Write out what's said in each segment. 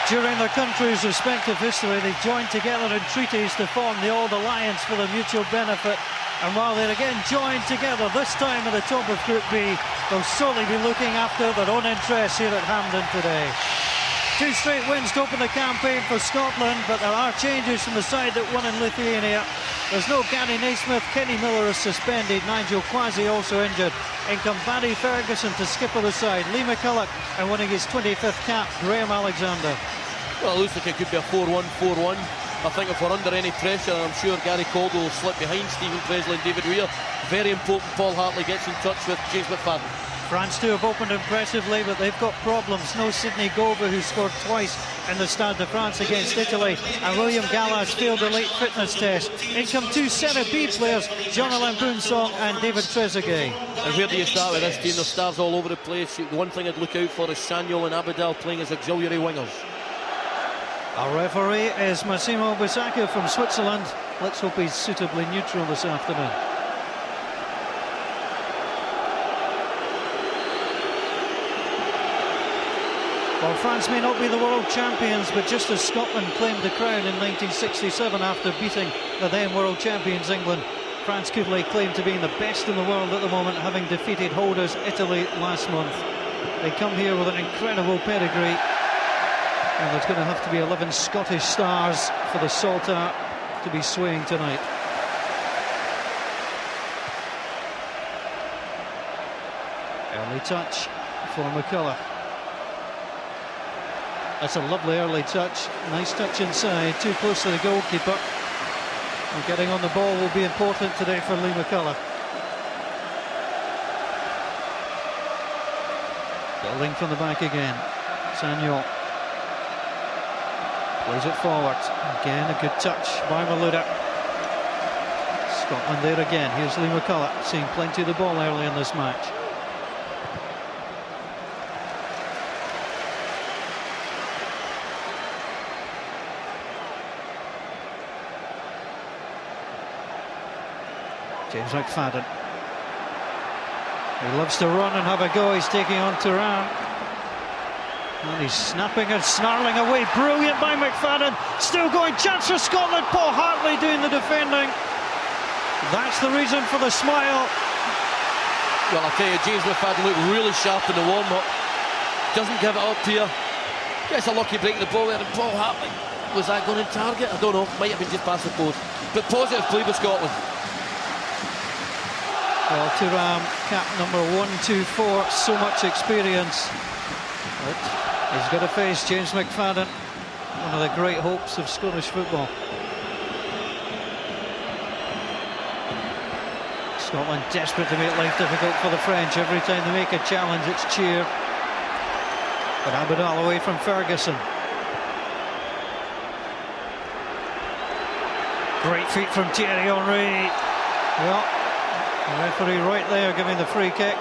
During their country's respective history, they joined together in treaties to form the Old Alliance for their mutual benefit. And while they're again joined together, this time at the top of Group B, they'll solely be looking after their own interests here at Hampden today. 2 straight wins to open the campaign for Scotland, but there are changes from the side that won in Lithuania. There's no Gary Naismith, Kenny Miller is suspended, Nigel Quasi also injured. In come Barry Ferguson to skipper the side, Lee McCulloch, and winning his 25th cap, Graham Alexander. Well, it looks like it could be a 4-1, 4-1. I think if we're under any pressure, I'm sure Gary Caldwell will slip behind Stephen Presley and David Weir. Very important Paul Hartley gets in touch with James McFadden. France too have opened impressively, but they've got problems. No Sidney Govou, who scored twice in the Stade de France against Italy, and William Gallas failed a late fitness test. In come 2 Serie B players, Jean-Alain Boumsong and David Trezeguet. And where do you start with this team? There's stars all over the place. The one thing I'd look out for is Sagnol and Abidal playing as auxiliary wingers. Our referee is Massimo Bisacca from Switzerland. Let's hope he's suitably neutral this afternoon. Well, France may not be the world champions, but just as Scotland claimed the crown in 1967 after beating the then world champions England, France could lay claim to being the best in the world at the moment, having defeated holders Italy last month. They come here with an incredible pedigree, and there's going to have to be 11 Scottish stars for the Saltire to be swaying tonight. Early touch for McCulloch. That's a lovely early touch. Nice touch inside, too close to the goalkeeper. And getting on the ball will be important today for Lee McCulloch. Building from the back again. Sagnol plays it forward. Again, a good touch by Malouda. Scotland there again. Here's Lee McCulloch, seeing plenty of the ball early in this match. James McFadden. He loves to run and have a go. He's taking on Thuram. And he's snapping and snarling away. Brilliant by McFadden. Still going. Chance for Scotland. Paul Hartley doing the defending. That's the reason for the smile. Well, I'll tell you, James McFadden looked really sharp in the warm-up. Doesn't give it up here. Gets a lucky break in the ball there. And Paul Hartley, was that going in target? I don't know. Might have been just past the post. But positive play for Scotland. Well, Thuram, cap number 124, so much experience. But he's got to face James McFadden, one of the great hopes of Scottish football. Scotland desperate to make life difficult for the French. Every time they make a challenge, it's cheered. But Abidal away from Ferguson. Great feet from Thierry Henry. Well, the referee right there giving the free kick.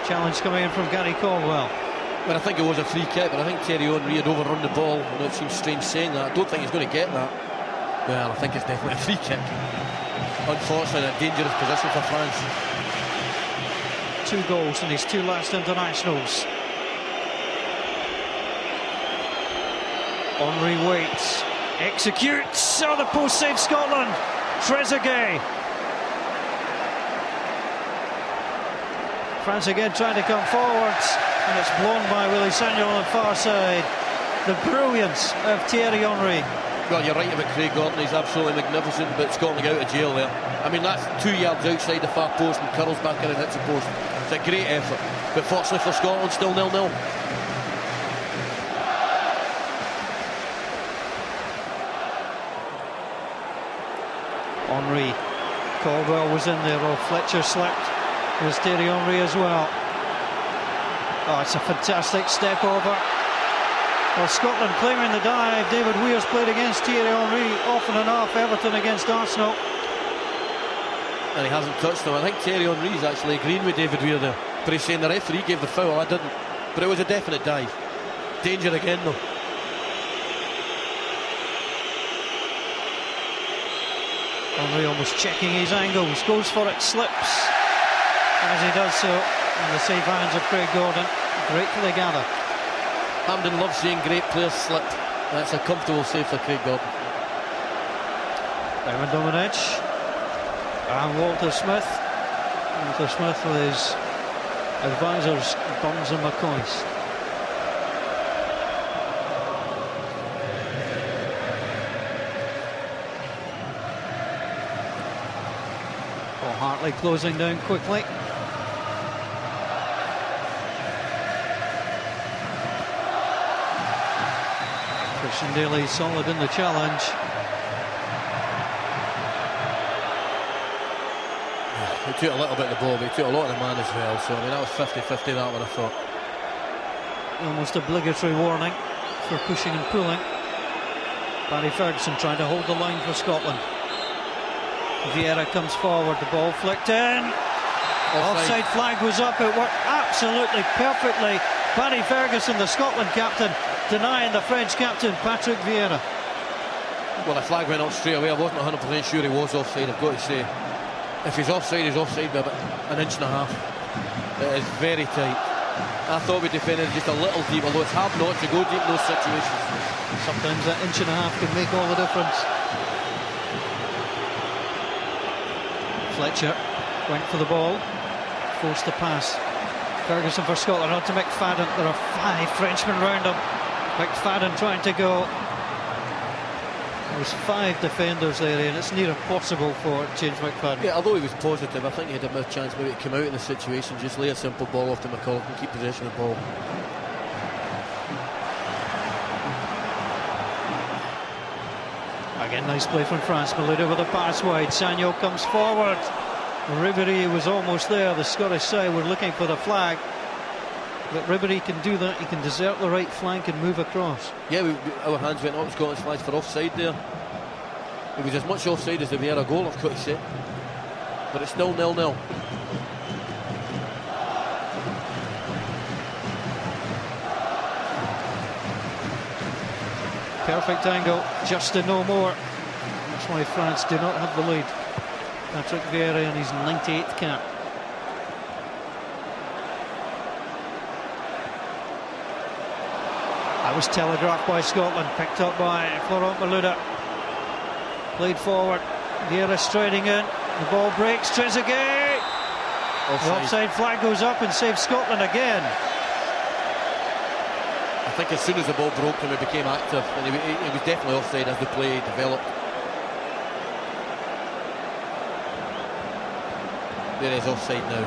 Challenge coming in from Gary Caldwell. Well, I think it was a free kick, but I think Thierry Henry had overrun the ball. I know it seems strange saying that. I don't think he's going to get that. Well, I think it's definitely a free kick. Unfortunately, a dangerous position for France. 2 goals in his 2 last internationals. Henry waits, executes. Oh, the post save Scotland. Trezeguet. France again trying to come forwards, and it's blown by Willie Sagnol on the far side. The brilliance of Thierry Henry. Well, you're right about Craig Gordon. He's absolutely magnificent, but Scotland out of jail there. I mean, that's 2 yards outside the far post and curls back in and hits the post. It's a great effort, but fortunately for Scotland, still 0-0. Henry, Caldwell was in there, or Fletcher slipped. There's Thierry Henry as well. Oh, it's a fantastic step over. Well, Scotland claiming the dive. David Weir's played against Thierry Henry often enough. Everton against Arsenal. And he hasn't touched him. I think Thierry Henry's actually agreeing with David Weir there. But he's saying the referee gave the foul. I didn't. But it was a definite dive. Danger again, though. Henry almost checking his angles. Goes for it, slips. As he does so, in the safe hands of Craig Gordon, gratefully gather. Hampden loves seeing great players slip. That's a comfortable save for Craig Gordon. Simon Domenech and Walter Smith. Walter Smith with his advisors, Burns and McCoist. Paul Hartley closing down quickly. Christian Daly solid in the challenge. He took a little bit of the ball, but he took a lot of the man as well. So, I mean, that was 50-50, that one, I thought. Almost obligatory warning for pushing and pulling. Barry Ferguson trying to hold the line for Scotland. Vieira comes forward, the ball flicked in. Offside flag was up, it worked absolutely perfectly. Barry Ferguson, the Scotland captain, denying the French captain, Patrick Vieira. Well, the flag went up straight away. I wasn't 100% sure he was offside, I've got to say. If he's offside, he's offside by about an inch and a half. It is very tight. I thought we defended just a little deep, although it's hard not to go deep in those situations. Sometimes that inch and a half can make all the difference. Fletcher went for the ball, forced the pass. Ferguson for Scotland on to McFadden. There are 5 Frenchmen round him. McFadden trying to go. There's 5 defenders there, and it's near impossible for James McFadden. Yeah, although he was positive, I think he had a chance maybe to come out in the situation, just lay a simple ball off to McCulloch and keep possession of the ball. Again, nice play from France. Malouda with a pass wide. Sagno comes forward. Ribéry was almost there. The Scottish side were looking for the flag, but Ribéry can do that. He can desert the right flank and move across. Yeah, our hands went up. Scotland's flags for offside there. It was as much offside as the Vieira goal, I've got to say, but it's still 0-0. Perfect angle, just to no more. That's why France do not have the lead. Patrick Vieira in his 98th cap. That was telegraphed by Scotland, picked up by Florent Malouda. Played forward, Vieira striding in, the ball breaks, Trezeguet! The offside flag goes up and saves Scotland again. I think as soon as the ball broke him, he became active, and he was definitely offside as the play developed. There is offside now.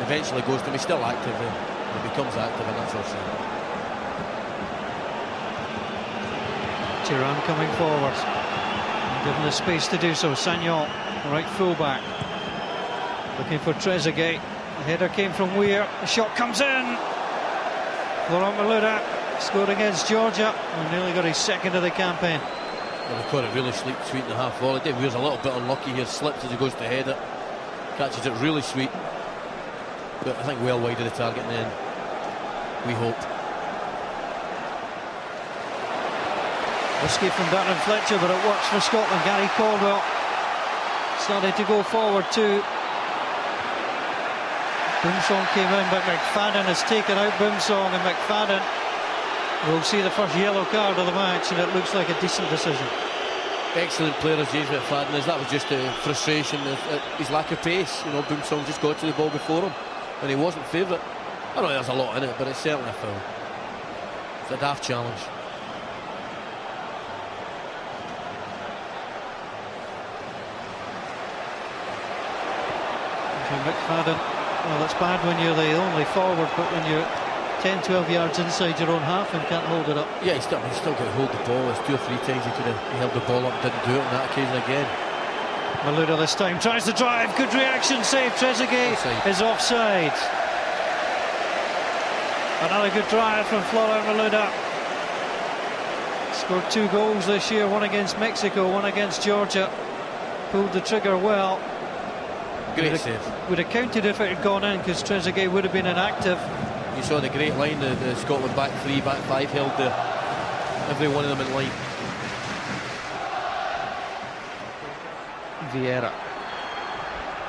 Eventually goes to him, he's still active then. He becomes active, and that's offside. Thuram coming forward, given the space to do so. Sagnon, right fullback, looking for Trezeguet. The header came from Weir, the shot comes in. Florent Malouda scored against Georgia and nearly got his second of the campaign. Well, he caught it really sweet in the half volley. Dave Weir's a little bit unlucky here, slips as he goes to head it, catches it really sweet, but I think well wide of the target in the end, we hope. Risky from Darren Fletcher, but it works for Scotland. Gary Caldwell started to go forward too. Boumsong came in, but McFadden has taken out Boumsong, and McFadden will see the first yellow card of the match, and it looks like a decent decision. Excellent player as James McFadden is. That was just a frustration at his lack of pace. You know, Boumsong just got to the ball before him, and he wasn't favourite. I know there's a lot in it, but it's certainly a foul. It's a daft challenge. McFadden, well, it's bad when you're the only forward, but when you're 10-12 yards inside your own half and can't hold it up. Yeah, he's still got to hold the ball. There's 2 or 3 times he could have held the ball up, didn't do it on that occasion again. Malouda this time tries to drive, good reaction, save. Trezeguet is offside. Another good drive from Florent Malouda. Scored 2 goals this year, one against Mexico, one against Georgia. Pulled the trigger well. Great save. Would have counted if it had gone in, because Trezeguet would have been inactive. You saw the great line, the Scotland back 3, back 5 held there. Every one of them in line. Vieira.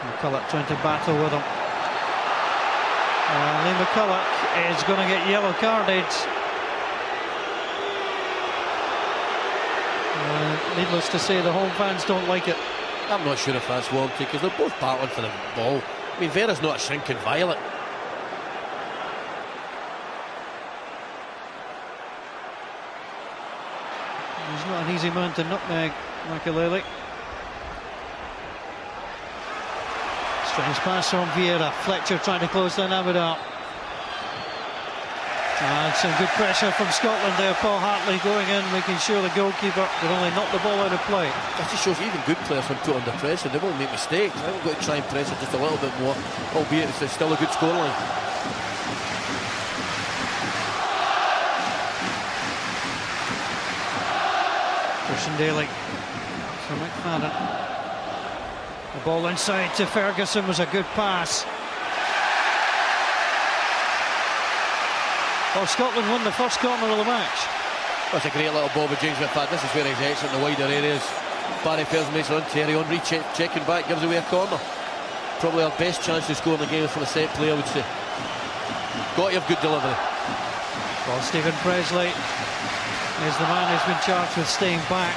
McCulloch trying to battle with him. Lee McCulloch is going to get yellow carded. Needless to say, the home fans don't like it. I'm not sure if that's warranted because they're both battling for the ball. I mean, Vera's not a shrinking violet. He's not an easy man to nutmeg, Makelele. Strange pass from Vieira. Fletcher trying to close down Abidal. And some good pressure from Scotland there. Paul Hartley going in, making sure the goalkeeper would only knock the ball out of play. That just shows even good players when put under pressure, they won't make mistakes. I think we've got to try and press it just a little bit more, albeit it's still a good scoreline. Christian Daly for McFadden. The ball inside to Ferguson was a good pass. Well, Scotland won the first corner of the match. That's a great little ball with James McFadden. This is where he's excellent in the wider areas. Barry Fairs makes a run. Thierry Henry checking back, gives away a corner. Probably our best chance to score in the game from a set play, I would say. Got to have good delivery. Well, Stephen Presley is the man who's been charged with staying back.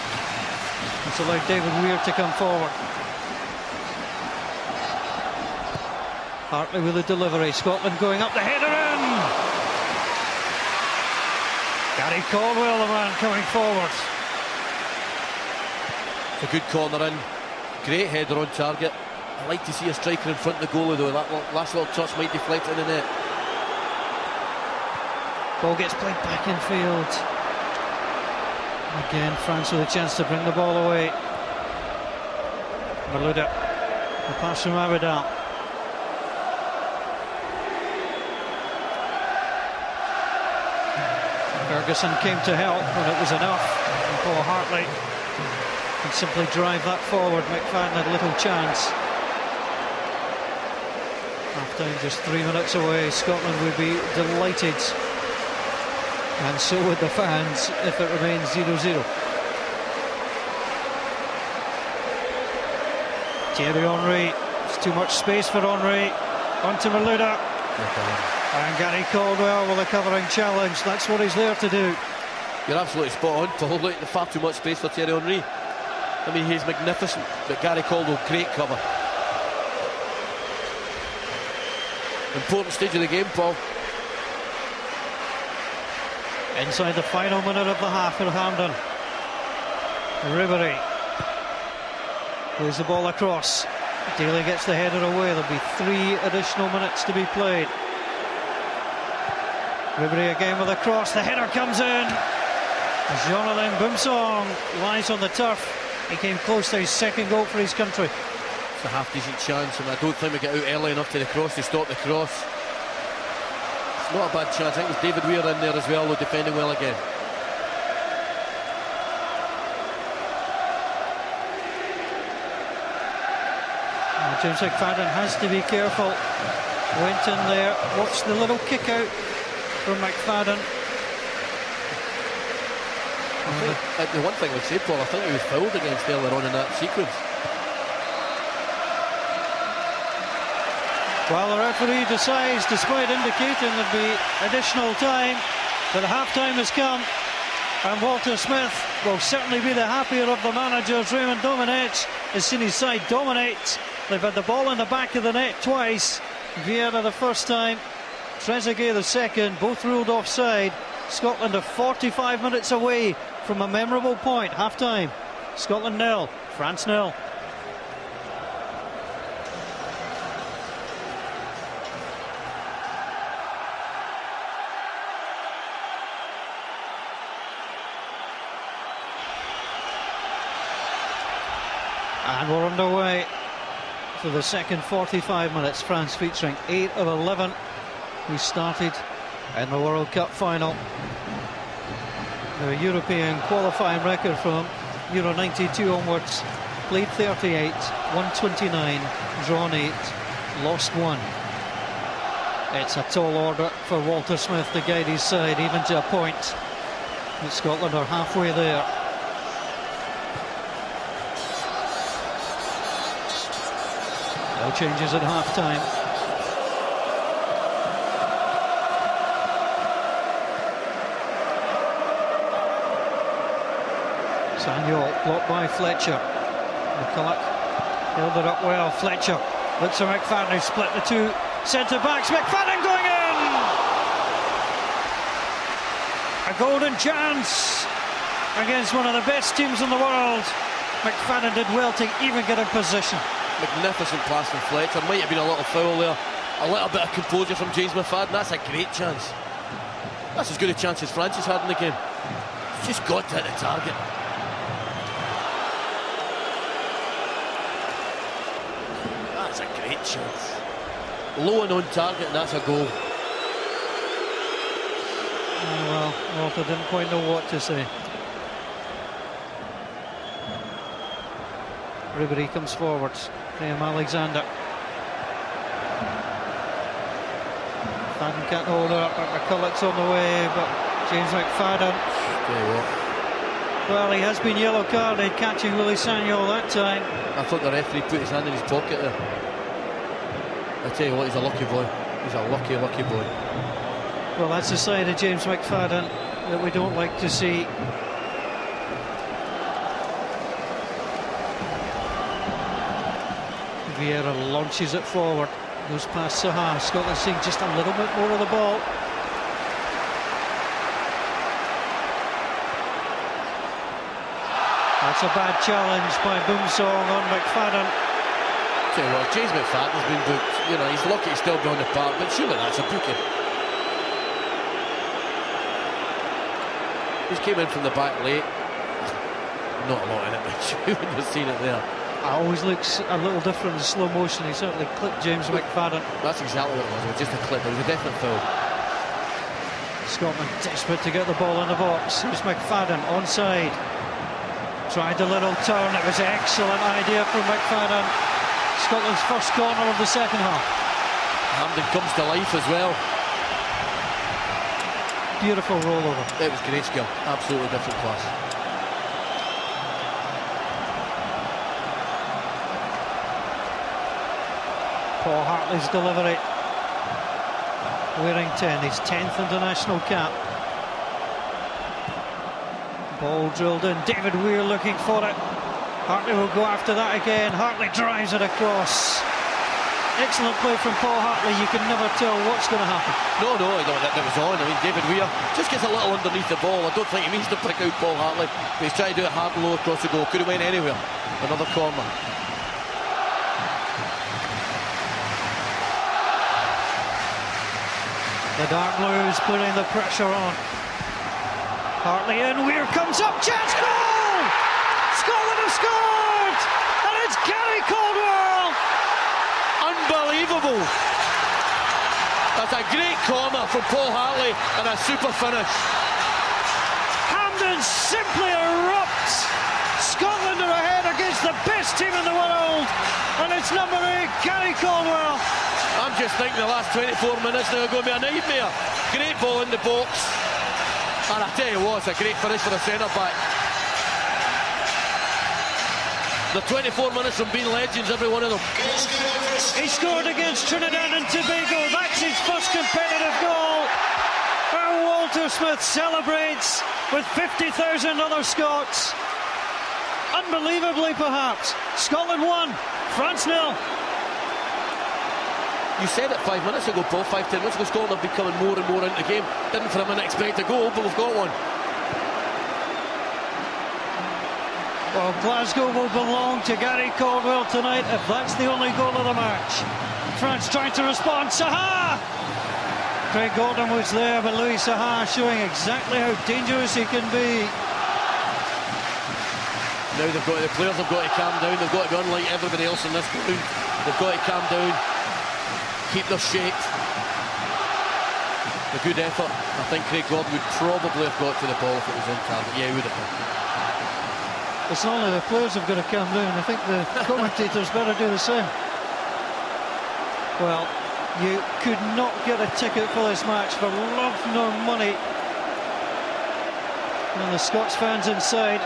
It's allowed David Weir to come forward. Hartley with the delivery. Scotland going up, the header in! Gary Caldwell, the man coming forward. It's a good corner in. Great header on target. I like to see a striker in front of the goalie though. That last little touch might deflect in the net. Ball gets played back in field. Again, France with a chance to bring the ball away. Malouda. The pass from Abidal. Ferguson came to help, and it was enough. And Paul Hartley can simply drive that forward. McFadden had little chance. Half time just 3 minutes away. Scotland would be delighted, and so would the fans if it remains 0-0. Thierry Henry, it's too much space for Henry. On to Malouda. And Gary Caldwell with a covering challenge. That's what he's there to do. You're absolutely spot on, Paul. Look, far too much space for Thierry Henry. I mean, he's magnificent, but Gary Caldwell, great cover. Important stage of the game, Paul. Inside the final minute of the half at Hampden. Ribery plays the ball across. Daly gets the header away. There'll be 3 additional minutes to be played. Ribery again with a cross. The header comes in. Jonathan Boumsong lies on the turf. He came close to his second goal for his country. It's a half-decent chance, and I don't think we get out early enough to the cross to stop the cross. It's not a bad chance. I think there's David Weir in there as well, though, defending well again. James McFadden has to be careful. Went in there, watched the little kick out from McFadden. The one thing I would say, Paul, I think he was fouled against earlier on in that sequence. Well, the referee decides, despite indicating there'd be additional time, that half-time has come, and Walter Smith will certainly be the happier of the managers. Raymond Domenech has seen his side dominate. They've had the ball in the back of the net twice. Vieira the first time, Trezeguet the second, both ruled offside. Scotland are 45 minutes away from a memorable point. Half-time, Scotland 0, France 0. And we're underway for the second 45 minutes. France featuring 8 of 11 who started in the World Cup final. Their European qualifying record from Euro 92 onwards: played 38, won 29, drawn 8, lost 1. It's a tall order for Walter Smith to guide his side even to a point. But Scotland are halfway there. No changes at half-time. Samuel blocked by Fletcher. McCulloch held it up well. Fletcher looks for McFadden, who split the two centre backs. McFadden going in! A golden chance against one of the best teams in the world. McFadden did well to even get in position. Magnificent pass from Fletcher. Might have been a little foul there. A little bit of composure from James McFadden. That's a great chance. That's as good a chance as Francis had in the game. He's just got to hit the target. That's a great chance. Low and on target, and that's a goal. Oh, well, Walter didn't quite know what to say. Ribery comes forwards. Graham Alexander. McFadden can't hold her up, but McCulloch's on the way, but James McFadden. Tell you what. Well, he has been yellow carded, catching Willie Sagnol that time. I thought the referee put his hand in his pocket there. I tell you what, he's a lucky boy. He's a lucky, lucky boy. Well, that's the side of James McFadden that we don't like to see. Vieira launches it forward, goes past Saha. Scotland seeing just a little bit more of the ball. That's a bad challenge by Boomsong on McFadden. Tell you what, James McFadden's been booked. You know, he's lucky he's still beyond the park, but surely that's a booking. He's came in from the back late. Not a lot in it, but you wouldn't have seen it there. It always looks a little different in slow motion. He certainly clipped James McFadden. That's exactly what it was just a clip. It was a definite foul. Scotland desperate to get the ball in the box. Here's McFadden onside. Tried a little turn. It was an excellent idea from McFadden. Scotland's first corner of the second half. Hampden comes to life as well. Beautiful rollover. It was great skill. Absolutely different class. Paul Hartley's delivery. Wearing 10, his 10th international cap. Ball drilled in. David Weir looking for it. Hartley will go after that again. Hartley drives it across. Excellent play from Paul Hartley. You can never tell what's going to happen. No, that was on. I mean, David Weir just gets a little underneath the ball. I don't think he means to pick out Paul Hartley, but he's trying to do it hard and low across the goal. Could have went anywhere. Another corner. The Dark Blues putting the pressure on. Hartley in, Weir comes up, chance, goal! Scotland have scored! And it's Gary Caldwell! Unbelievable! That's a great corner from Paul Hartley and a super finish. Hampden simply erupts! Scotland are ahead against the best team in the world! And it's number 8, Gary Caldwell! I'm just thinking the last 24 minutes now are going to be a nightmare. Great ball in the box. And I tell you what, it's a great finish for the centre-back. The 24 minutes from being legends, every one of them. He scored against Trinidad and Tobago. That's his first competitive goal. And Walter Smith celebrates with 50,000 other Scots. Unbelievably, perhaps. Scotland 1, France 0. You said it 5 minutes ago, Paul, 5-10 minutes ago, Scotland have been coming more and more into the game. Didn't for a minute expect a goal, but we've got one. Well, Glasgow will belong to Gary Caldwell tonight if that's the only goal of the match. France trying to respond. Saha! Craig Gordon was there, but Louis Saha showing exactly how dangerous he can be. Now the players have got to calm down. They've got to be unlike everybody else in this ground. They've got to calm down. Keep their shape. A good effort. I think Craig Gordon would probably have got to the ball if it was on target. Yeah, he would have been. It's not only the players have got to calm down, I think the commentators better do the same. Well, you could not get a ticket for this match for love nor money. And the Scots fans inside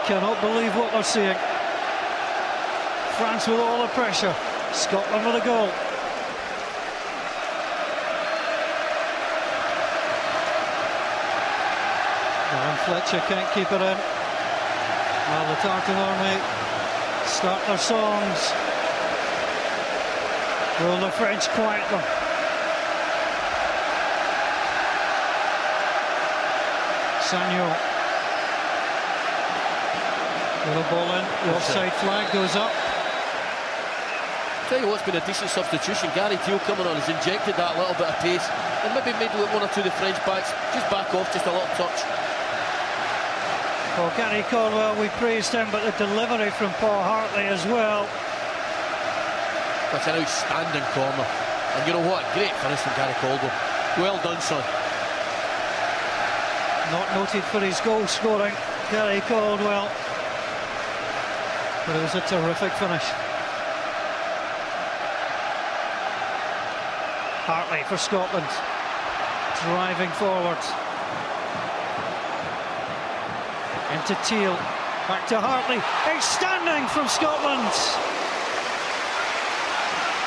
cannot believe what they're seeing. France with all the pressure. Scotland with a goal. Fletcher can't keep it in. Well, the Tartan Army start their songs. Will the French quiet them? Sagnol. Little ball in. The offside flag goes up. Tell you what's been a decent substitution. Gary Teal coming on has injected that little bit of pace and maybe made one or two of the French backs just back off just a little touch. Well, Gary Caldwell, we praised him, but the delivery from Paul Hartley as well. That's an outstanding corner. And you know what? Great finish from Gary Caldwell. Well done, son. Not noted for his goal scoring, Gary Caldwell. But it was a terrific finish. Hartley for Scotland, driving forward. Into Teal, back to Hartley, outstanding from Scotland.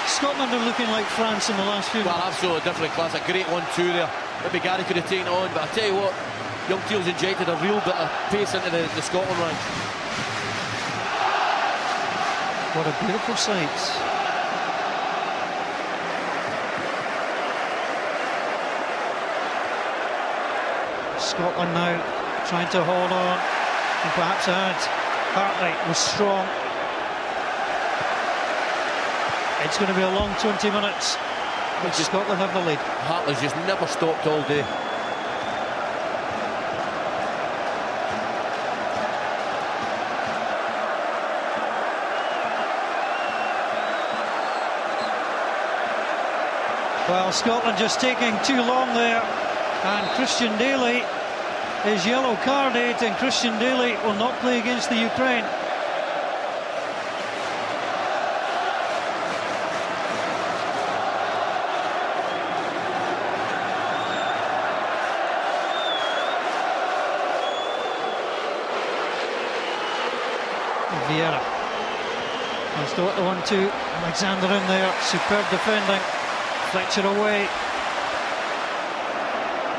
Scotland are looking like France in the last few minutes. Well, absolutely different class, a great 1-2 there. Maybe Gary could have taken it on, but I tell you what, young Teal's injected a real bit of pace into the Scotland ranks. What a beautiful sight. Scotland now trying to hold on, and perhaps add. Hartley was strong. It's going to be a long 20 minutes, but Scotland have the lead. Hartley's just never stopped all day. Well, Scotland just taking too long there, and Christian Daly is yellow carded, and Christian Daly will not play against the Ukraine. Vieira has got the 1-2. Alexander in there, superb defending. Fletcher away.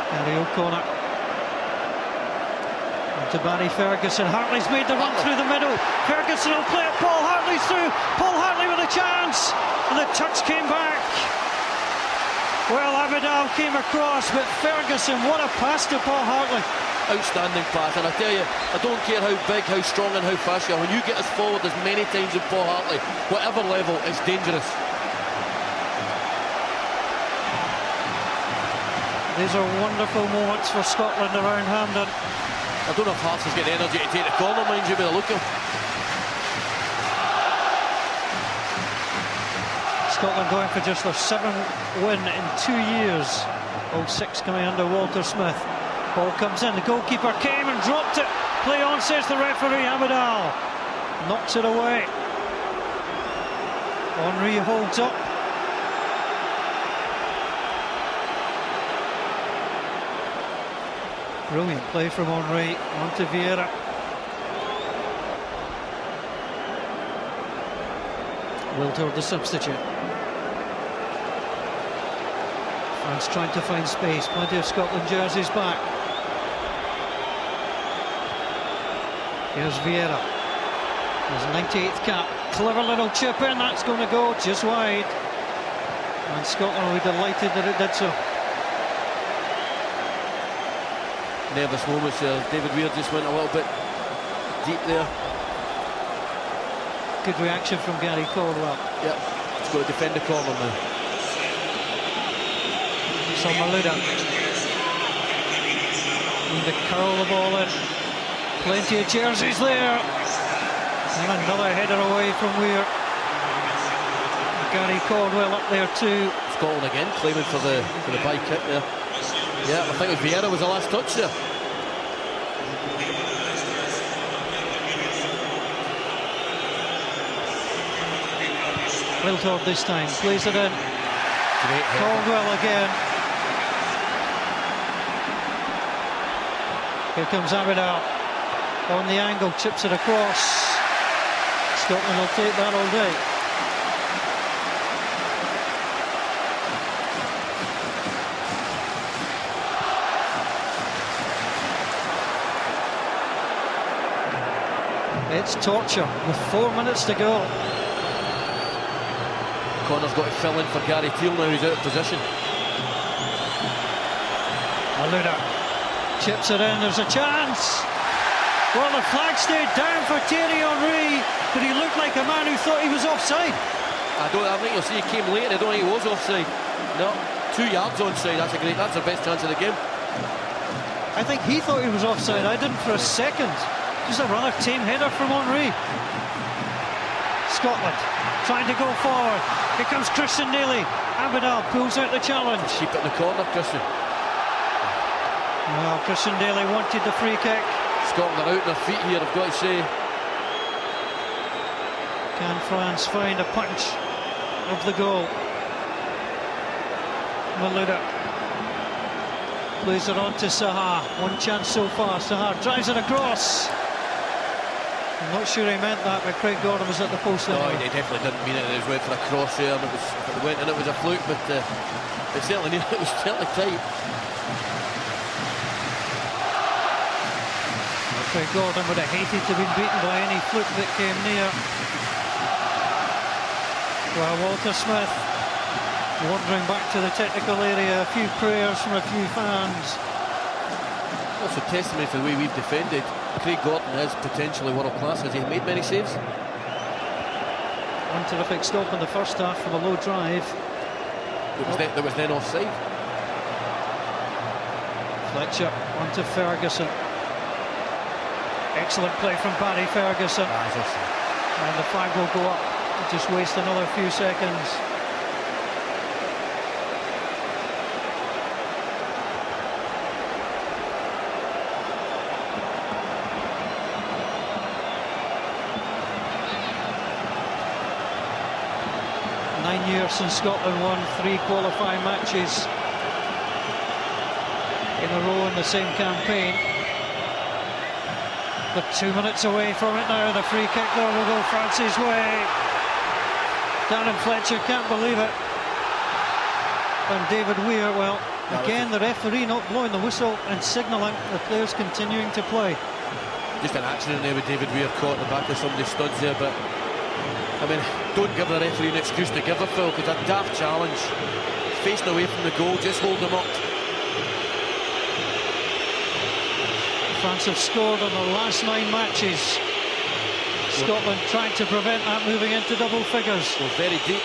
Gary O'Connor. To Barry Ferguson. Hartley's made the run through the middle. Ferguson will play it. Paul Hartley's through. Paul Hartley with a chance. And the touch came back. Well, Abidal came across, but Ferguson, what a pass to Paul Hartley. Outstanding pass, and I tell you, I don't care how big, how strong and how fast you are. When you get us forward as many times as Paul Hartley, whatever level, it's dangerous. These are wonderful moments for Scotland around Hampden. I don't know if Hearts has got the energy to take the corner, mind you, by the look of. Scotland going for just their 7th win in 2 years. 06 coming under Walter Smith. Ball comes in, the goalkeeper came and dropped it. Play on, says the referee. Abidal knocks it away. Henry holds up. Brilliant play from Henry on to Vieira. Wiltord the substitute. France trying to find space. Plenty of Scotland jerseys back. Here's Vieira. His 98th cap. Clever little chip in. That's going to go just wide. And Scotland will be delighted that it did so. Nervous moments there. David Weir just went a little bit deep there. Good reaction from Gary Caldwell. Yep, he's got to defend the corner now. Maluda. Need to curl the ball in. Plenty of jerseys there. And another header away from Weir. Gary Caldwell up there too. Scotland again claiming for the bye kick there. Yeah, I think it was Vieira was the last touch there. Wiltord this time, plays it in. Caldwell again. Here comes Abidal. On the angle, chips it across. Scotland will take that all day. It's torture with 4 minutes to go. Connor's got to fill in for Gary Teal now, he's out of position. Malouda chips it in, there's a chance. Well, the flag stayed down for Thierry Henry, but he looked like a man who thought he was offside. I think you'll see he came late, I don't think he was offside. No, 2 yards onside, that's the best chance of the game. I think he thought he was offside, I didn't for a second. Just a rather tame header from Henry. Scotland trying to go forward. Here comes Christian Daly. Abidal pulls out the challenge. Keep it in the corner, Christian. Well, Christian Daly wanted the free kick. Scotland are out on their feet here, I've got to say. Can France find a punch of the goal? Malouda plays it on to Saha. One chance so far. Saha drives it across. I'm not sure he meant that, but Craig Gordon was at the post. No, he definitely didn't mean it. He went for a cross there, and it went in. It was a fluke, but it certainly it was certainly tight. Craig Gordon would have hated to have been beaten by any fluke that came near. Well, Walter Smith wandering back to the technical area. A few prayers from a few fans. Also testimony for the way we've defended. Craig Gordon is potentially world class. Has he made many saves? One terrific stop in the first half from a low drive. There was then offside. Fletcher onto Ferguson. Excellent play from Barry Ferguson. And the flag will go up. Just waste another few seconds. Since Scotland won 3 qualifying matches in a row in the same campaign. But 2 minutes away from it now. The free kick there will go France's way. Darren Fletcher can't believe it. And David Weir, well, again the referee not blowing the whistle and signalling the players continuing to play. Just an accident there with David Weir caught in the back of somebody's studs there, but I mean, don't give the referee an excuse to give a foul, because a daft challenge. Facing away from the goal, just hold them up. France have scored on their last 9 matches. Scotland trying to prevent that moving into double figures. Well, very deep.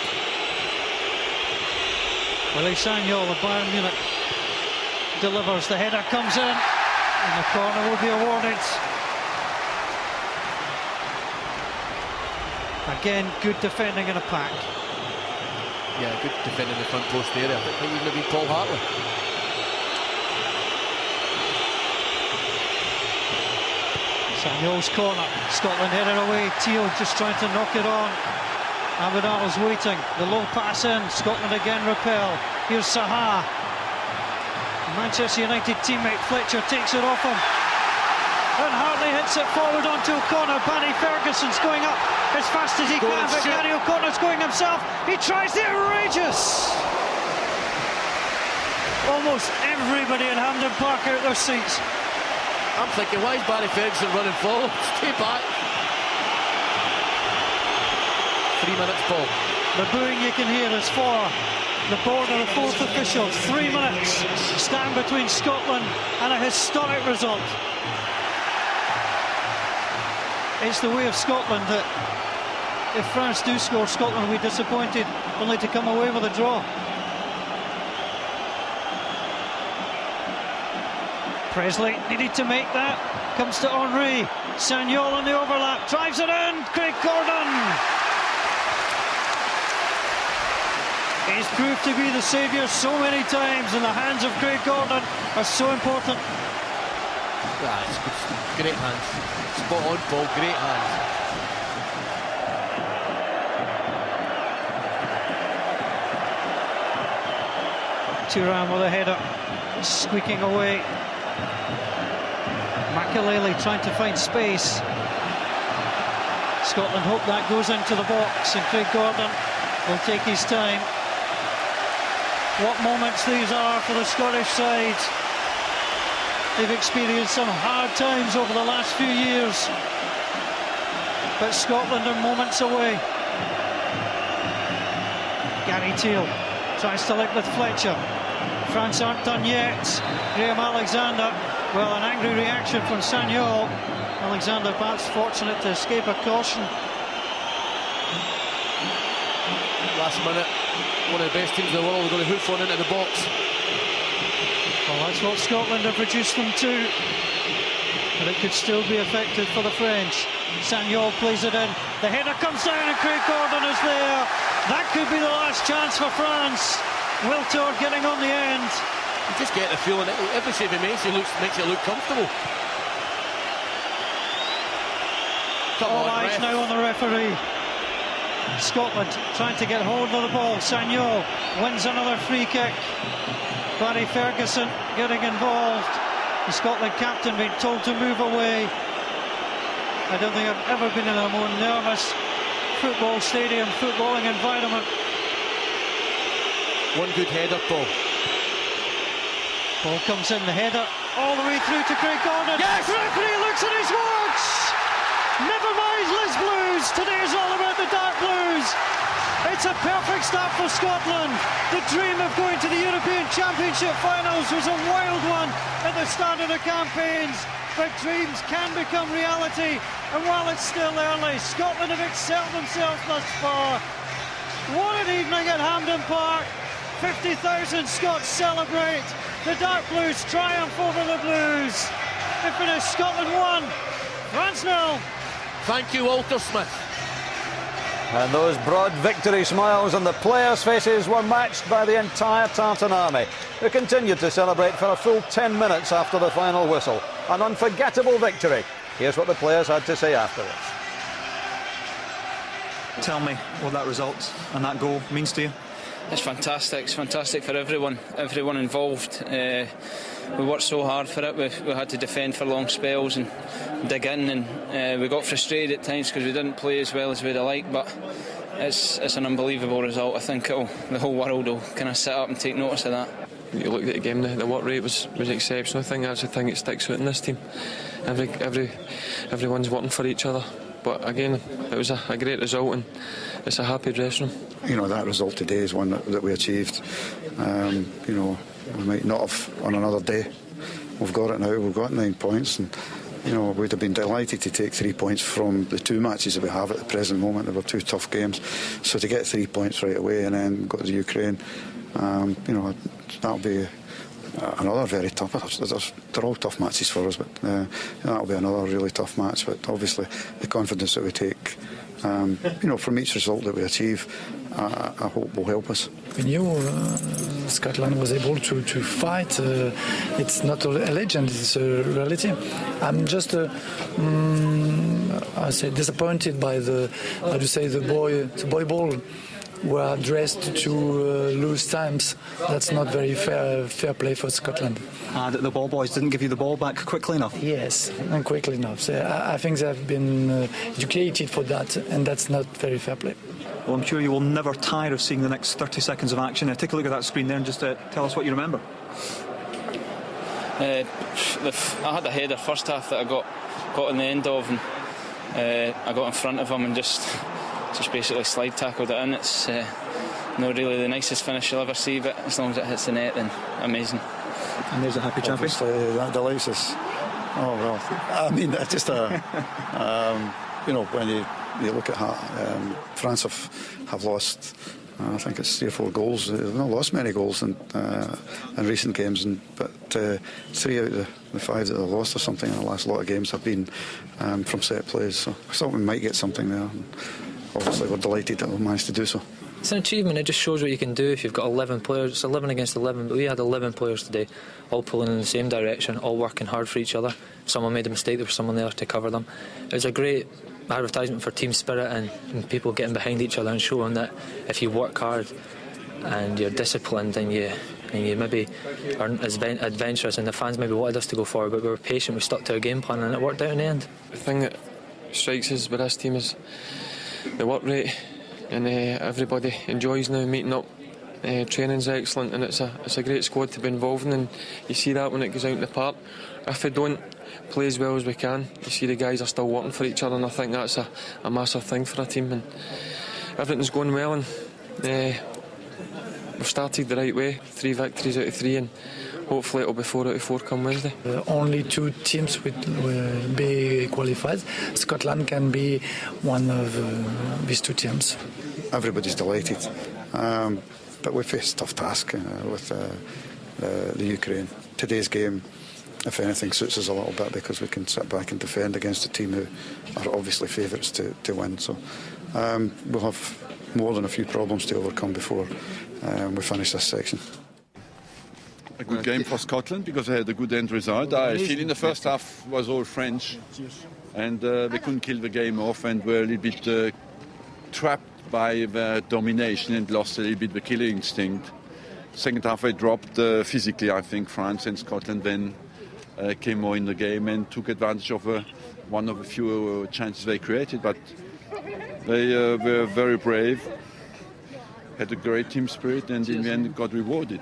Willy Sagnol of Bayern Munich delivers. The header comes in, and the corner will be awarded. Again, good defending in a pack. Yeah, good defending the front post area. I think even maybe Paul Hartley. Sagnol's corner. Scotland headed away. Teal just trying to knock it on. Abidal's waiting. The low pass in. Scotland again repel. Here's Saha. Manchester United teammate Fletcher takes it off him. And Hartley hits it forward onto O'Connor. Barry Ferguson's going up as fast as he can, but Gary O'Connor's going himself. He tries the outrageous. Almost everybody in Hampden Park out their seats. I'm thinking, why is Barry Ferguson running forward? Stay back. 3 minutes, Paul. The booing you can hear is for the board of the 4th official. 3 minutes stand between Scotland and a historic result. It's the way of Scotland that if France do score, Scotland will be disappointed only to come away with a draw. Presley needed to make that. Comes to Henry. Sagnol on the overlap. Drives it in. Craig Gordon. He's proved to be the saviour so many times, and the hands of Craig Gordon are so important. Ah, it's great hands. Spot on, Paul. Great hands. Thuram with a header, squeaking away. Makelele trying to find space. Scotland hope that goes into the box, and Craig Gordon will take his time. What moments these are for the Scottish side. They've experienced some hard times over the last few years. but Scotland are moments away. Gary Teal tries to link with Fletcher. France aren't done yet. Graham Alexander, well, an angry reaction from Sagnol. Alexander perhaps fortunate to escape a caution. Last minute, one of the best teams in the world, we're going to hoof one into the box. Well, that's what Scotland have reduced them to, but it could still be effective for the French. Sagnol plays it in, the header comes down and Craig Gordon is there. That could be the last chance for France. Wiltord getting on the end. You just get the feeling that every save he makes it look comfortable. All eyes now on the referee. Scotland trying to get hold of the ball. Sagnol wins another free kick. Barry Ferguson getting involved. The Scotland captain being told to move away. I don't think I've ever been in a more nervous football stadium, footballing environment. One good header, Paul. Ball comes in, the header all the way through to Craig Gordon. Yes! The referee looks at his watch. Never mind Liz Blues. Today is all about the Dark Blues. It's a perfect start for Scotland. The dream of going to the European Championship finals was a wild one at the start of the campaigns, but dreams can become reality, and while it's still early, Scotland have excelled themselves thus far. What an evening at Hampden Park. 50,000 Scots celebrate. The Dark Blues triumph over the Blues. They finish Scotland 1, France 0. Thank you, Walter Smith. And those broad victory smiles on the players' faces were matched by the entire Tartan army, who continued to celebrate for a full 10 minutes after the final whistle. An unforgettable victory. Here's what the players had to say afterwards. Tell me what that result and that goal means to you. It's fantastic. It's fantastic for everyone involved. We worked so hard for it. We had to defend for long spells and dig in, and we got frustrated at times because we didn't play as well as we'd have liked. But it's an unbelievable result. I think the whole world will kind of sit up and take notice of that. You look at the game, the work rate was exceptional. I think that's the thing that sticks out in this team. Everyone's working for each other. But again, it was a great result, and it's a happy dressing room. You know, that result today is one that we achieved. You know, we might not have on another day. We've got it now. We've got 9 points, and you know, we'd have been delighted to take 3 points from the 2 matches that we have at the present moment. They were 2 tough games, so to get 3 points right away and then go to the Ukraine, you know, that'll be another very tough. They're all tough matches for us, but that'll be another really tough match. But obviously, the confidence that we take, you know, from each result that we achieve, I hope will help us. We knew Scotland was able to fight. It's not a legend; it's a reality. I'm just, I say, disappointed by the boy ball. Were dressed to lose times. That's not very fair play for Scotland. The ball boys didn't give you the ball back quickly enough? Yes, and quickly enough. So I think they've been educated for that, and that's not very fair play. Well, I'm sure you will never tire of seeing the next 30 seconds of action. Now, take a look at that screen there and just tell us what you remember. I had a header first half that I got in the end of, and I got in front of him and just basically slide tackled it in. It's not really the nicest finish you'll ever see, but as long as it hits the net, then amazing. And there's a happy champion. Obviously, that delights us. Oh well, I mean, it's just you know, when you look at how France have lost, I think it's 3 or 4 goals. They've not lost many goals in recent games, but 3 out of the 5 that they've lost or something in the last lot of games have been from set plays. So I thought we might get something there. Obviously, we're delighted that we managed to do so. It's an achievement. It just shows what you can do if you've got 11 players. It's 11 against 11, but we had 11 players today, all pulling in the same direction, all working hard for each other. If someone made a mistake, there was someone there to cover them. It was a great advertisement for team spirit and people getting behind each other and showing that if you work hard and you're disciplined and you maybe aren't as adventurous, and the fans maybe wanted us to go forward, but we were patient, we stuck to our game plan, and it worked out in the end. The thing that strikes us with this team is the work rate, and everybody enjoys now meeting up. Training's excellent, and it's a great squad to be involved in, and you see that when it goes out in the park. If we don't, play as well as we can. You see the guys are still working for each other, and I think that's a massive thing for a team, and everything's going well, and we've started the right way, 3 victories out of 3, and hopefully it'll be 4 out of 4 come Wednesday. Only 2 teams will be qualified. Scotland can be one of these 2 teams. Everybody's delighted, but we face a tough task with the Ukraine. Today's game, if anything, suits us a little bit because we can sit back and defend against a team who are obviously favourites to win. So we'll have more than a few problems to overcome before we finish this section. A good game for Scotland because they had a good end result. I feel in the first half was all French, and they couldn't kill the game off and were a little bit trapped by the domination and lost a little bit the killing instinct. Second half they dropped physically, I think. France and Scotland then came more in the game and took advantage of one of the few chances they created, but they were very brave, had a great team spirit, and in the end got rewarded.